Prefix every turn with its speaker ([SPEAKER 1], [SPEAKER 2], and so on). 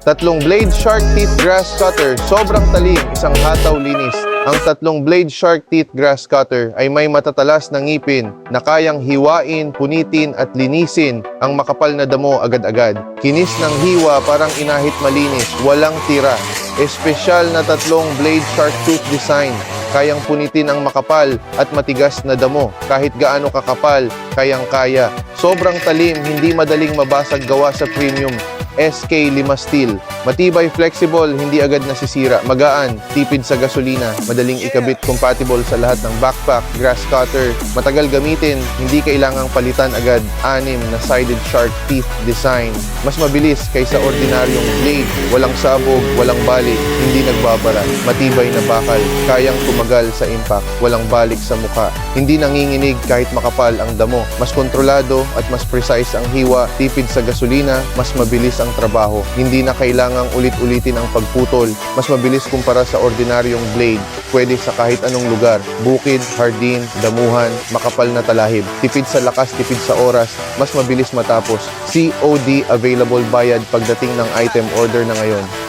[SPEAKER 1] Tatlong blade shark teeth grass cutter, sobrang talim, isang hataw linis. Ang tatlong blade shark teeth grass cutter ay may matatalas na ngipin na kayang hiwain, punitin at linisin ang makapal na damo agad-agad. Kinis ng hiwa parang inahit malinis, walang tira. Espesyal na tatlong blade shark tooth design. Kayang punitin ang makapal at matigas na damo. Kahit gaano kakapal, kayang-kaya. Sobrang talim, hindi madaling mabasag gawa sa premium SK5 steel. Matibay, flexible, hindi agad nasisira. Magaan, tipid sa gasolina, madaling ikabit, compatible sa lahat ng backpack, grass cutter. Matagal gamitin, hindi kailangang palitan agad. 6 na sided shark teeth design. Mas mabilis kaysa ordinaryong blade. Walang sabog, walang balik, hindi nagbabara. Matibay na bakal, kayang tumagal sa impact. Walang balik sa mukha. Hindi nanginginig kahit makapal ang damo. Mas kontrolado at mas precise ang hiwa. Tipid sa gasolina, mas mabilis ang trabaho. Hindi na kailangang ulit-ulitin ang pagputol. Mas mabilis kumpara sa ordinaryong blade. Pwede sa kahit anong lugar. Bukid, hardin, damuhan, makapal na talahib. Tipid sa lakas, tipid sa oras. Mas mabilis matapos. COD available bayad pagdating ng item order na ngayon.